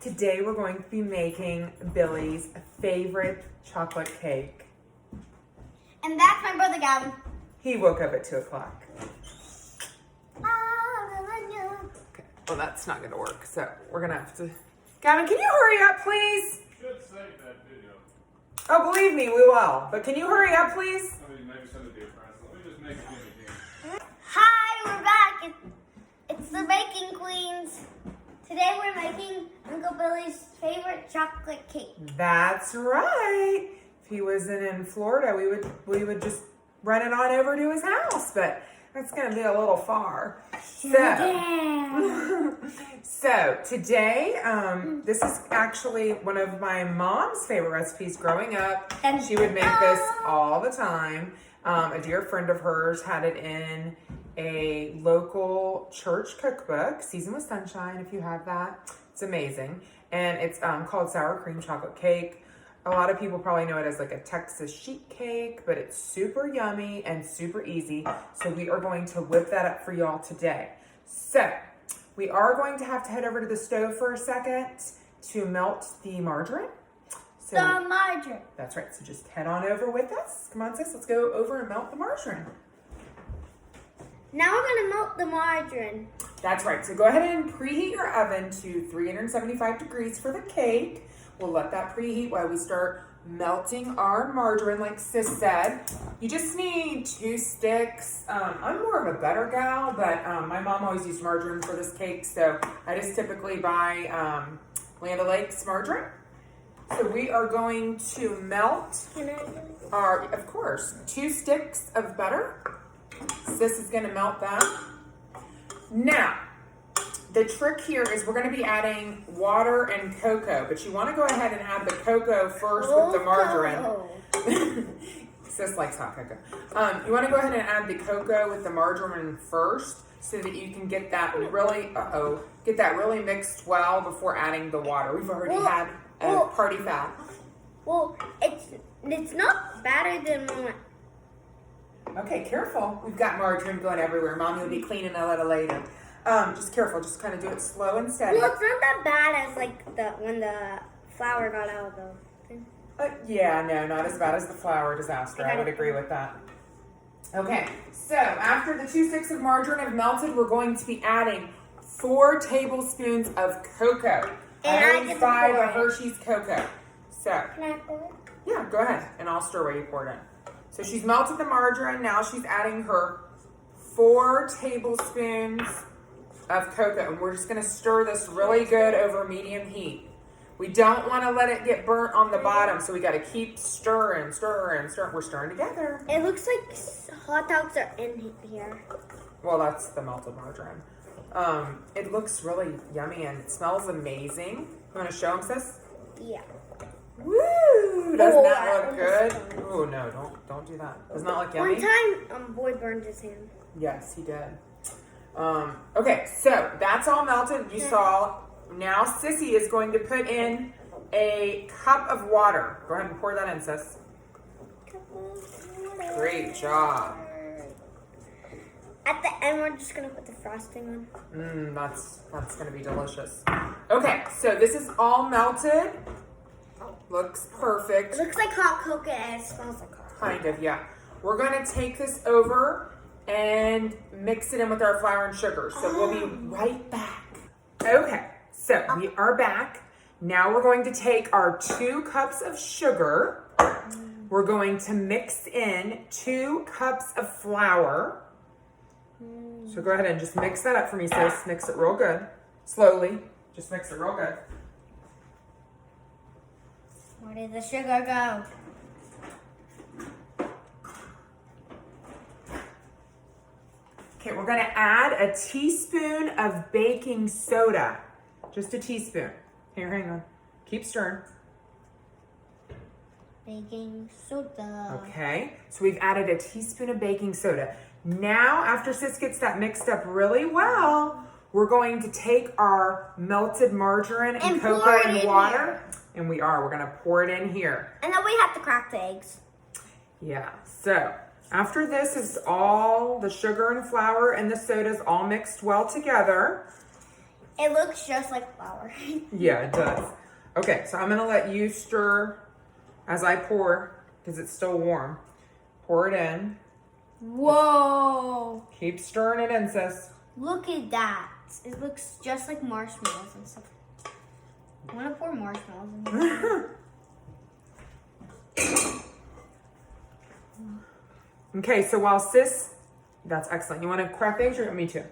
Today we're going to be making Billy's favorite chocolate cake. And that's my brother Gavin. He woke up at 2 o'clock. Okay, well that's not gonna work, so we're gonna have to... Gavin, can you hurry up, please? You should save that video. Oh, believe me, we will. But can you hurry up, please? I mean, maybe send it to your friends. Let me just make it again. Hi, we're back. It's the Baking Queens. Today we're making Uncle Billy's favorite chocolate cake. That's right. If he wasn't in Florida, we would just run it on over to his house, but that's gonna be a little far. So today, this is actually one of my mom's favorite recipes growing up. She would make this all the time. A dear friend of hers had it in a local church cookbook, Seasoned with Sunshine, if you have that. It's amazing. And it's called sour cream chocolate cake. A lot of people probably know it as like a Texas sheet cake, but it's super yummy and super easy. So we are going to whip that up for y'all today. So we are going to have to head over to the stove for a second to melt the margarine. So, The margarine. That's right. So just head on over with us. Come on, sis. Let's go over and melt the margarine. Now we're going to melt the margarine. That's right. So go ahead and preheat your oven to 375 degrees for the cake. We'll let that preheat while we start melting our margarine, like sis said. You just need 2 sticks. I'm more of a butter gal, but my mom always used margarine for this cake, so I just typically buy Land O'Lakes margarine. So we are going to melt our, of course, 2 sticks of butter. Sis is going to melt that. Now, the trick here is we're going to be adding water and cocoa, but you want to go ahead and add the cocoa first with the margarine. Sis likes hot cocoa. You want to go ahead and add the cocoa with the margarine first so that you can get that really mixed well before adding the water. We've already had a party foul. Well, it's not better than one. Okay, careful. We've got margarine going everywhere. Mommy will be cleaning a little later. Just careful. Just kind of do it slow and steady. Well, it's not that bad as like when the flour got out of the thing. Yeah, no, not as bad as the flour disaster. I would agree with that. Okay, so after the 2 sticks of margarine have melted, we're going to be adding 4 tablespoons of cocoa. I always buy the Hershey's cocoa. So, Can I pour it? yeah, go ahead, and I'll stir while you pour it in. So she's melted the margarine. Now she's adding her 4 tablespoons of cocoa. And we're just going to stir this really good over medium heat. We don't want to let it get burnt on the bottom, so we got to keep stirring. We're stirring together. It looks like hot dogs are in here. Well, that's the melted margarine. It looks really yummy and it smells amazing. You want to show them, sis? Yeah. Woo! Doesn't that look good? Oh no, don't do that. Doesn't that look yummy? One time, Boy burned his hand. Yes, he did. Okay, so that's all melted. You saw. Now Sissy is going to put in a cup of water. Go ahead and pour that in, sis. Great job. At the end, we're just gonna put the frosting on. That's gonna be delicious. Okay, so this is all melted. Looks perfect. It looks like hot cocoa and it smells like hot. Kind of, yeah. We're gonna take this over and mix it in with our flour and sugar. So we'll be right back. Okay, so we are back. Now we're going to take our 2 cups of sugar. We're going to mix in 2 cups of flour. So go ahead and just mix that up for me, sis. Mix it real good. Slowly. Just mix it real good. Where did the sugar go? Okay, we're gonna add a teaspoon of baking soda. Just a teaspoon. Here, hang on. Keep stirring. Baking soda. Okay, so we've added a teaspoon of baking soda. Now, after sis gets that mixed up really well, we're going to take our melted margarine and cocoa and water. And we're gonna pour it in here. And then we have to crack the eggs. Yeah, so after this is all the sugar and flour and the sodas all mixed well together, It looks just like flour. Yeah, it does. Okay, so I'm gonna let you stir as I pour, because it's still warm. Pour it in. Whoa! Keep stirring it in, sis. Look at that. It looks just like marshmallows and stuff. I want to pour marshmallows in here. Okay, so while sis, that's excellent. You want to crack eggs or me too?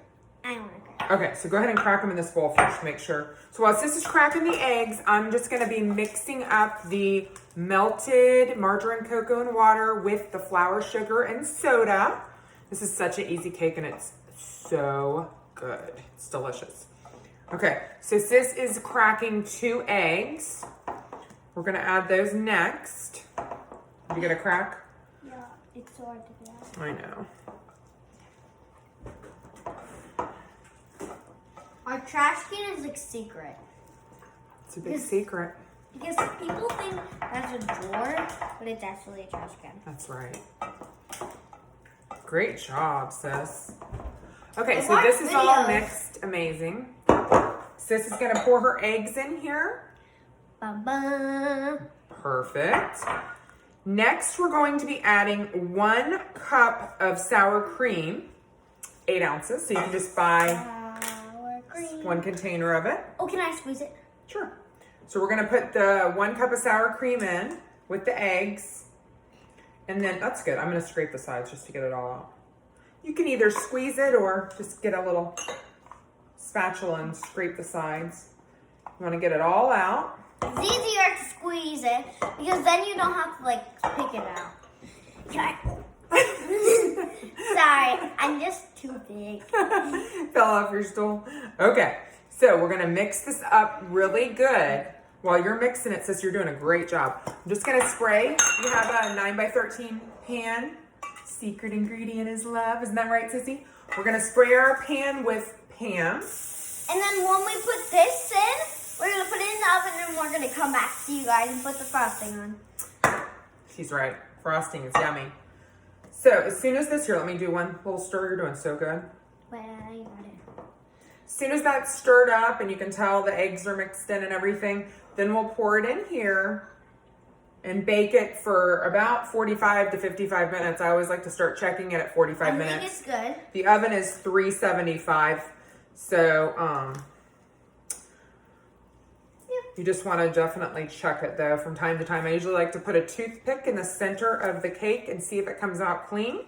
I want to crack. Okay, so go ahead and crack them in this bowl first to make sure. So while sis is cracking the eggs, I'm just going to be mixing up the melted margarine, cocoa, and water with the flour, sugar, and soda. This is such an easy cake and it's so good. It's delicious. Okay, so sis is cracking 2 eggs. We're going to add those next. You going to crack? Yeah, it's so hard to do that. I know. Our trash can is like secret. It's a big secret. Because people think that's a drawer, but it's actually a trash can. That's right. Great job, sis. Okay, It's so our this is all videos. mixed. Amazing. Sis is going to pour her eggs in here. Ba-ba. Perfect. Next, we're going to be adding 1 cup of sour cream, 8 ounces. So you can just buy Sour cream. 1 container of it. Oh, can I squeeze it? Sure. So we're going to put the 1 cup of sour cream in with the eggs. And then, that's good. I'm going to scrape the sides just to get it all out. You can either squeeze it or just get a little spatula and scrape the sides. You want to get it all out. It's easier to squeeze it because then you don't have to like pick it out. Can I? Sorry, I'm just too big. Fell off your stool. Okay, so we're gonna mix this up really good. While you're mixing it, sis, you're doing a great job. I'm just gonna spray. You have a 9x13 pan. Secret ingredient is love. Isn't that right, sissy? We're gonna spray our pan with Pam. And then when we put this in, we're gonna put it in the oven and we're gonna come back to you guys and put the frosting on. She's right. Frosting is yummy. So as soon as this, here, let me do one little stir. You're doing so good. Well, you got it. As soon as that's stirred up and you can tell the eggs are mixed in and everything, then we'll pour it in here and bake it for about 45 to 55 minutes. I always like to start checking it at 45 minutes. I think it's good. The oven is 375. So, you just want to definitely check it though from time to time. I usually like to put a toothpick in the center of the cake and see if it comes out clean.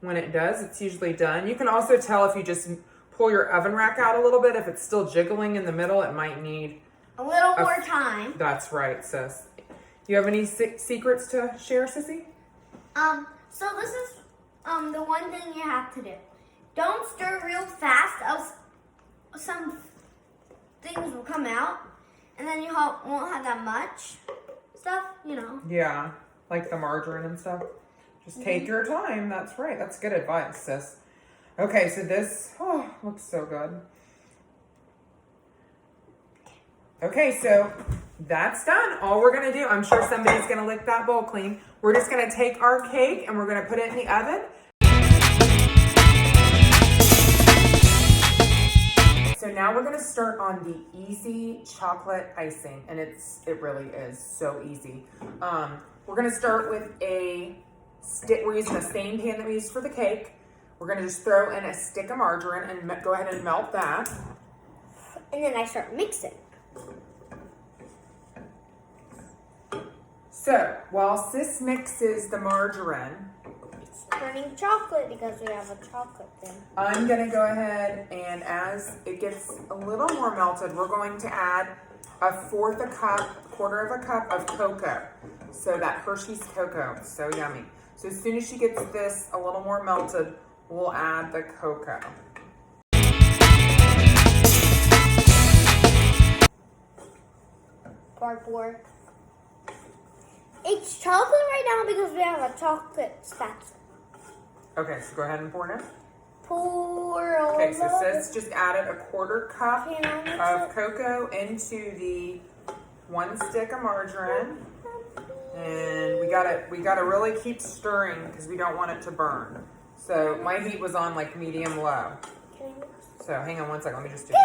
When it does, it's usually done. You can also tell if you just pull your oven rack out a little bit. If it's still jiggling in the middle, it might need a little more time. That's right, sis. You have any secrets to share, sissy? So this is the one thing you have to do. Don't stir real fast, else some things will come out, and then you won't have that much stuff, you know. Yeah, like the margarine and stuff. Just take your time. That's right. That's good advice, sis. Okay, so this looks so good. Okay, so that's done. All we're going to do, I'm sure somebody's going to lick that bowl clean. We're just going to take our cake and we're going to put it in the oven. So now we're going to start on the easy chocolate icing, and it really is so easy. We're going to start with a stick. We're using the same pan that we used for the cake. We're going to just throw in a stick of margarine and go ahead and melt that. And then I start mixing. So while sis mixes the margarine, It's turning chocolate because we have a chocolate thing. I'm going to go ahead and as it gets a little more melted, we're going to add a quarter of a cup of cocoa. So that Hershey's cocoa, so yummy. So as soon as she gets this a little more melted, we'll add the cocoa. Cardboard. It's chocolate right now because we have a chocolate spatula. Okay, so go ahead and pour it in. Pour all Okay, so over. sis just added a quarter cup Can I mix of it? cocoa into the 1 stick of margarine. And we gotta really keep stirring because we don't want it to burn. So my heat was on like medium low. Can I mix? So hang on one second, let me just do this.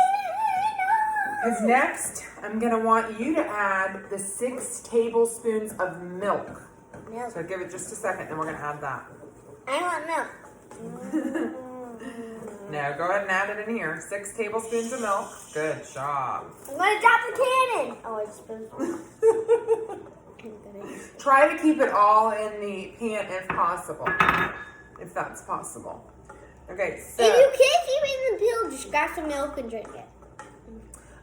Because next, I'm going to want you to add the 6 tablespoons of milk. Milk. So give it just a second, then we're going to add that. I want milk. No, go ahead and add it in here. 6 tablespoons of milk. Good job. I'm going to drop the cannon. Oh, I spilled. Try to keep it all in the pan if possible. If that's possible. Okay, so. If you can't keep it in the pill, just grab some milk and drink it.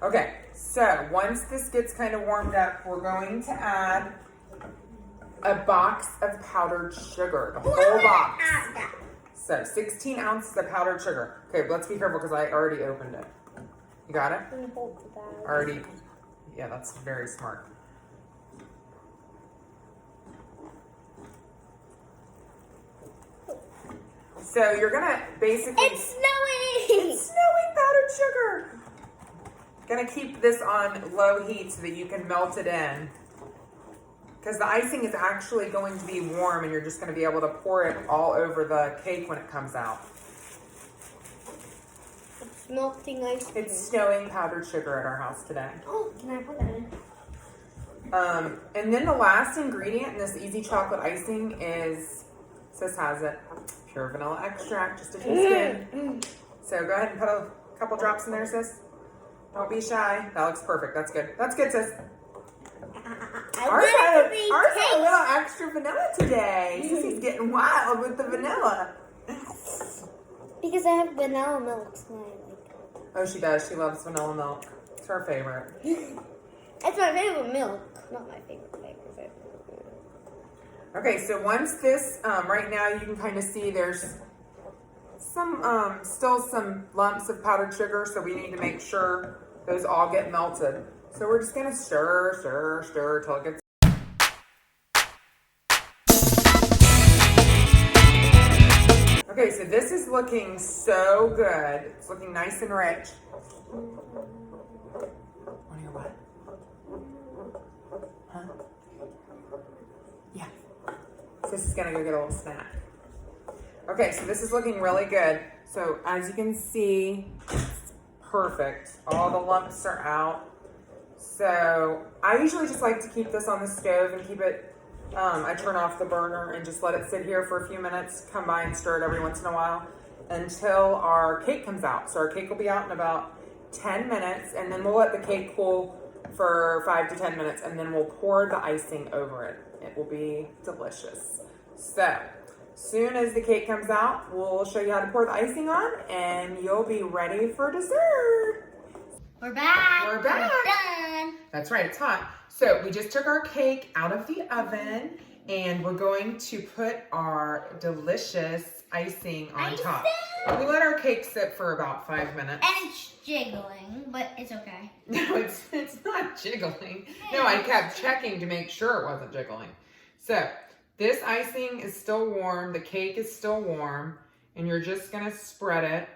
Okay, so once this gets kind of warmed up, we're going to add a box of powdered sugar, the whole box. So 16 ounces of powdered sugar. Okay, let's be careful because I already opened it. You got it? Already. Yeah, that's very smart. So you're gonna basically. It's snowing! It's snowing powdered sugar! Gonna keep this on low heat so that you can melt it in. Because the icing is actually going to be warm and you're just going to be able to pour it all over the cake when it comes out. It's melting ice cream. It's snowing powdered sugar at our house today. Oh, can I put that in? And then the last ingredient in this easy chocolate icing is, Sis has it, pure vanilla extract, just a teaspoon. So go ahead and put a couple drops in there, Sis. Don't be shy. That looks perfect. That's good. That's good, Sis. Ours had a little extra vanilla today. Sissy's getting wild with the vanilla. Because I have vanilla milk. So I like. Oh, she does. She loves vanilla milk. It's her favorite. It's my favorite milk. Not my favorite. Okay, so once this, right now you can kind of see there's some, still some lumps of powdered sugar, so we need to make sure those all get melted. So we're just gonna stir, stir, stir till it gets. Okay, so this is looking so good. It's looking nice and rich. Wanna hear what? Huh? Yeah. So this is gonna go get a little snack. Okay, so this is looking really good. So as you can see, it's perfect. All the lumps are out. So I usually just like to keep this on the stove and keep it, I turn off the burner and just let it sit here for a few minutes, come by and stir it every once in a while until our cake comes out. So our cake will be out in about 10 minutes and then we'll let the cake cool for 5 to 10 minutes and then we'll pour the icing over it. It will be delicious. So soon as the cake comes out, we'll show you how to pour the icing on and you'll be ready for dessert. We're back. We're back. We're done. That's right, it's hot. So we just took our cake out of the oven and we're going to put our delicious icing on top. We let our cake sit for about 5 minutes. And it's jiggling, but it's okay. No, it's not jiggling. No, I kept checking to make sure it wasn't jiggling. So this icing is still warm. The cake is still warm. And you're just going to spread it.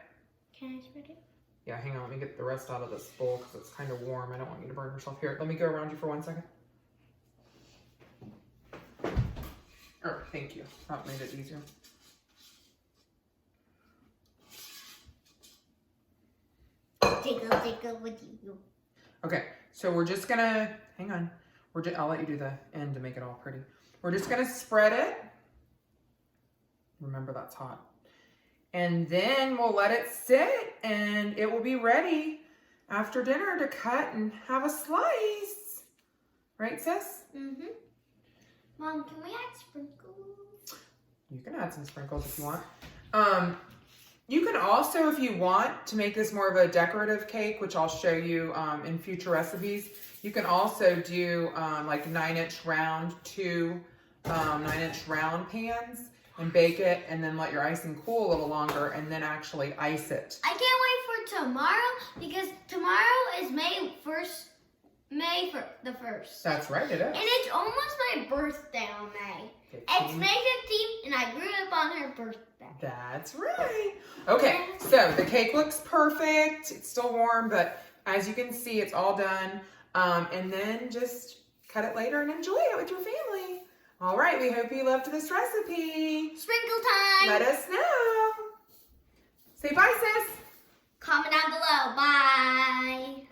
Can I spread it? Yeah, hang on. Let me get the rest out of this bowl because it's kind of warm. I don't want you to burn yourself. Here, let me go around you for 1 second. Oh, thank you. That made it easier. Tickle with you. Okay, so we're just gonna, hang on. I'll let you do the end to make it all pretty. We're just gonna spread it. Remember, that's hot. And then we'll let it sit and it will be ready after dinner to cut and have a slice. Right, Sis? Mm-hmm. Mom, can we add sprinkles? You can add some sprinkles if you want. You can also, if you want, to make this more of a decorative cake, which I'll show you in future recipes, you can also do like 9-inch round, 2 9-inch round pans and bake it and then let your icing cool a little longer and then actually ice it. I can't wait for tomorrow because tomorrow is May 1st. That's right, it is. And it's almost my birthday on May. It's May 15th and I grew up on her birthday. That's right. Okay, so the cake looks perfect. It's still warm, but as you can see, it's all done. And then just cut it later and enjoy it with your family. All right, we hope you loved this recipe. Sprinkle time. Let us know. Say bye, Sis. Comment down below. Bye.